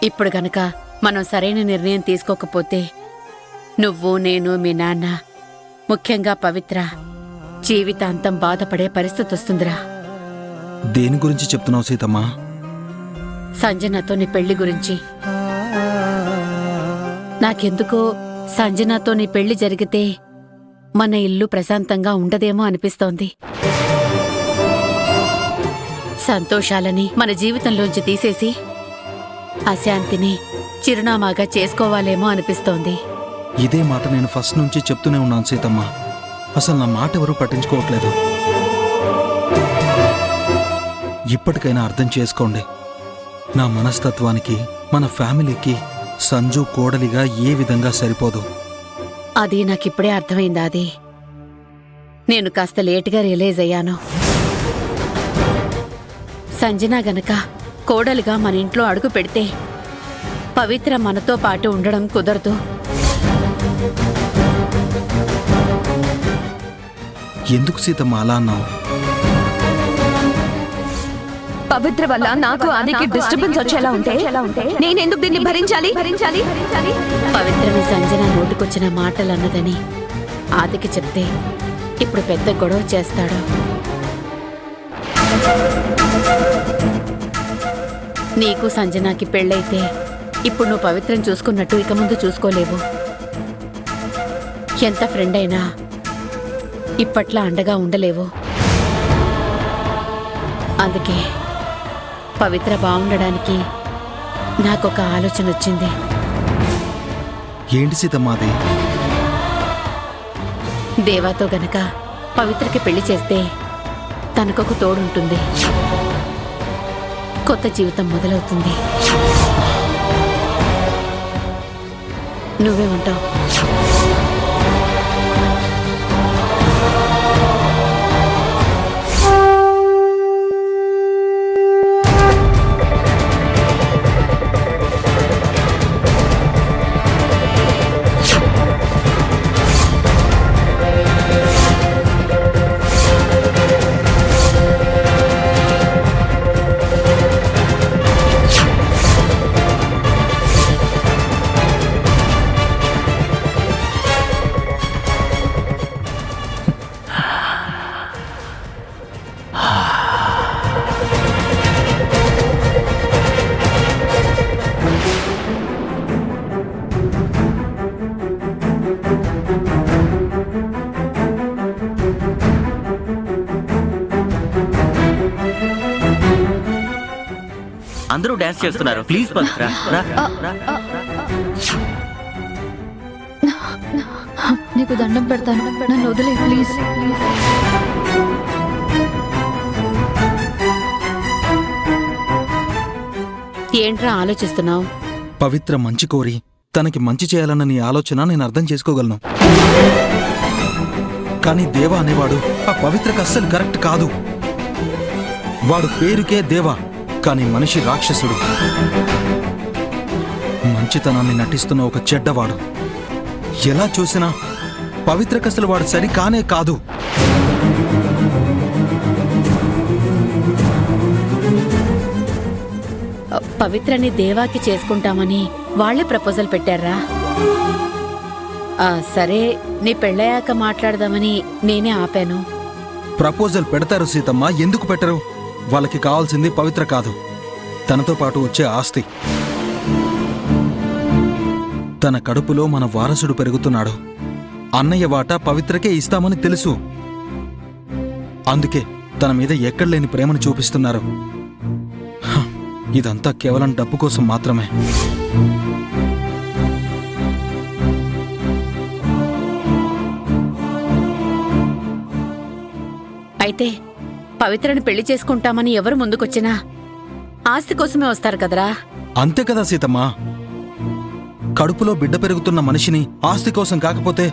ఇప్పుడు గనక మనం సరైన నిర్ణయం తీసుకోకపోతే నువ్వు, నేను, మీ నాన్న, ముఖ్యంగా పవిత్ర జీవితాంతం బాధపడే పరిస్థితి వస్తుందిరా. దేని గురించి చెప్తున్నావు సీతమ్మ? సంజనతో నీ పెళ్లి గురించి. నాకెందుకో సంజనతో నీ పెళ్లి జరిగితే మన ఇల్లు ప్రశాంతంగా ఉండదేమో అనిపిస్తోంది. సంతోషాలని మన జీవితంలోంచి తీసేసి అశాంతిని చిరునామాగా చేసుకోవాలేమో అనిపిస్తోంది. ఇదే మాట నేను ఫస్ట్ నుంచి చెప్తూనే ఉన్నాను సీతమ్మ. అసలు నా మాట ఎవరూ పట్టించుకోవట్లేదు. ఇప్పటికైనా అర్థం చేసుకోండి. నా మనస్తత్వానికి, మన ఫ్యామిలీకి సంజు కోడలిగా ఏ విధంగా సరిపోదు. అది నాకిప్పుడే అర్థమైందా? అది నేను కాస్త లేటుగా రియలైజ్ అయ్యాను. సంజన గనక కోడలిగా మన ఇంట్లో అడుగు పెడితే పవిత్ర మనతో పాటు ఉండడం కుదరదు. ఎందుకు సీతమ్మ అలా అన్నావు? పవిత్ర వల్ల నాకు ఆదికి డిస్టర్బెన్స్ వచ్చేలా ఉంటే నేనెందుకు దీన్ని భరించాలి? పవిత్రని సంజన నోటికొచ్చిన మాటలన్నదని ఆదికి చెప్తే ఇప్పుడు పెద్ద గొడవ చేస్తాడు. నీకు సంజనాకి పెళ్ళైతే ఇప్పుడు నువ్వు పవిత్రని చూసుకున్నట్టు ఇక ముందు చూసుకోలేవు. ఎంత ఫ్రెండ్ అయినా ఇప్పట్లా అండగా ఉండలేవు. అందుకే పవిత్ర బాగుండడానికి నాకొక ఆలోచన వచ్చింది. ఏంటి సీతమ్మ అది? దేవాతో గనక పవిత్రకి పెళ్లి చేస్తే తనకొక తోడుంటుంది. కొత్త జీవితం మొదలవుతుంది. నువ్వేమంటావు? అందరూ డాన్స్ చేస్తున్నారు. ప్లీజ్ పవిత్ర రా. నీకు దండం పెడతాను, నన్ను వదిలే ప్లీజ్. ఏంట్రా ఆలోచిస్తున్నావు? పవిత్ర మంచి కోరి తనకి మంచి చేయాలన్న నీ ఆలోచన నేను అర్థం చేసుకోగలను. కానీ దేవా అనేవాడు ఆ పవిత్రకు అస్సలు కరెక్ట్ కాదు. వాడు పేరుకే దేవా, కానీ మనిషి రాక్షసుడు. మంచితనాన్ని నటిస్తున్న ఒక చెడ్డవాడు. ఎలా చూసినా పవిత్రకసలు వాడు సరి కానే కాదు. పవిత్రని దేవాకి చేసుకుంటామని వాళ్లే ప్రపోజల్ పెట్టారా? సరే, నీ పెళ్ళయ్యాక మాట్లాడదామని నేనే ఆపాను. ప్రపోజల్ పెడతారు సీతమ్మ, ఎందుకు పెట్టరు? వాళ్ళకి కావాల్సింది పవిత్ర కాదు, తనతో పాటు వచ్చే ఆస్తి. తన కడుపులో మన వారసుడు పెరుగుతున్నాడు. అన్నయ్య వాటా పవిత్రకే ఇస్తామని తెలుసు. అందుకే తన మీద ఎక్కడలేని ప్రేమను చూపిస్తున్నారు. ఇదంతా కేవలం డబ్బు కోసం మాత్రమే. అయితే పవిత్రని పెళ్లి చేసుకుంటామని ఎవరు ముందుకొచ్చినా ఆస్తి కోసమే వస్తారు కదరా? అంతే కదా సీతమ్మ. కడుపులో బిడ్డ పెరుగుతున్న మనిషిని ఆస్తి కోసం కాకపోతే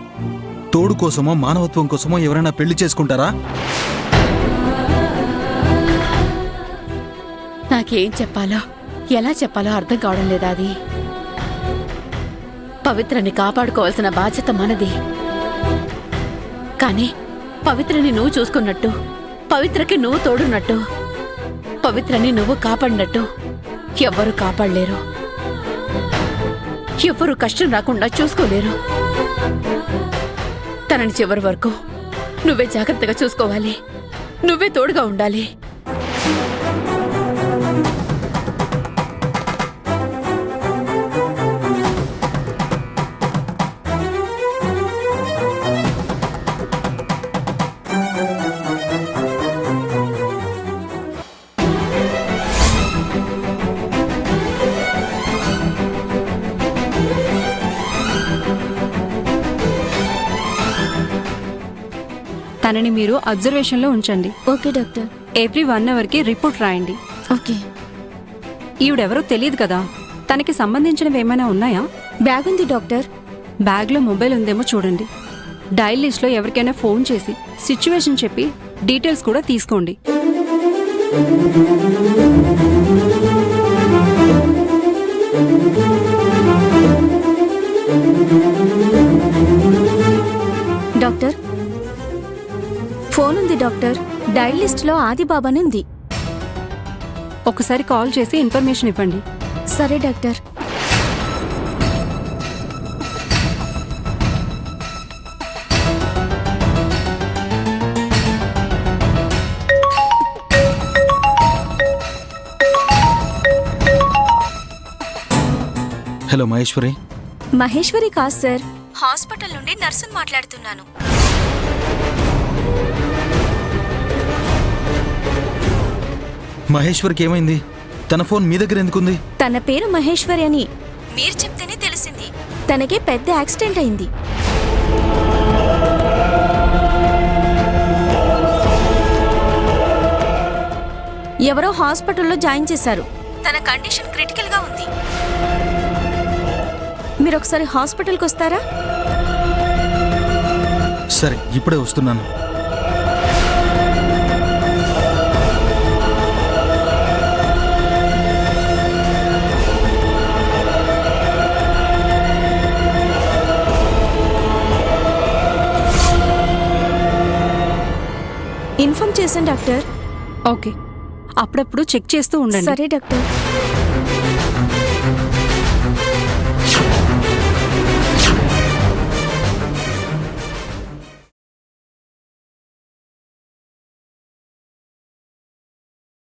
తోడు కోసమో మానవత్వం కోసమో ఎవరైనా పెళ్లి చేసుకుంటారా? నాకేం చెప్పాలో ఎలా చెప్పాలో అర్థం కావడం లేదా? అది పవిత్రని కాపాడుకోవాల్సిన బాధ్యత మనది. కానీ పవిత్రని నువ్వు చూసుకున్నట్టు, పవిత్రకి నువ్వు తోడున్నట్టు, పవిత్రని నువ్వు కాపాడినట్టు ఎవ్వరూ కాపాడలేరు. ఎవ్వరూ కష్టం రాకుండా చూసుకోలేరు. తనని చివరి వరకు నువ్వే జాగ్రత్తగా చూసుకోవాలి. నువ్వే తోడుగా ఉండాలి. తనని మీరు అబ్జర్వేషన్లో ఉంచండి. Okay doctor. ఎవ్రీ 1 అవర్కి రిపోర్ట్ రాయండి. ఓకే. ఈవిడెవరో తెలియదు కదా, తనకి సంబంధించినవి ఏమైనా ఉన్నాయా? బ్యాగ్ ఉంది డాక్టర్. బ్యాగ్లో మొబైల్ ఉందేమో చూడండి. డయల్ లిస్ట్లో ఎవరికైనా ఫోన్ చేసి సిచ్యువేషన్ చెప్పి డీటెయిల్స్ కూడా తీసుకోండి. డాక్టర్ ఫోన్ ఉంది డాక్టర్. డైల్ లిస్ట్ లో ఆదిబాబాని ఉంది. ఒకసారి కాల్ చేసి ఇన్ఫర్మేషన్ ఇవ్వండి. సరే డాక్టర్. హలో మహేశ్వరి. మహేశ్వరి కాదు సార్, హాస్పిటల్ నుండి నర్సుని మాట్లాడుతున్నాను. మహేశ్వరికి ఏమైంది? తన ఫోన్ మీ దగ్గర ఎందుకుంది? తన పేరు మహేశ్వరి అని మీరు చెప్తేనే తెలిసింది. తనకి పెద్ద యాక్సిడెంట్ అయింది. ఎవరో హాస్పిటల్లో జాయిన్ చేశారు. తన కండిషన్ క్రిటికల్ గా ఉంది. మీరు ఒకసారి హాస్పిటల్కి వస్తారా? సరే, ఇప్పుడే వస్తున్నాను. ఇన్ఫార్మ్ చేశాను డాక్టర్. ఓకే, అప్పుడప్పుడు చెక్ చేస్తూ ఉండండి. సరే డాక్టర్.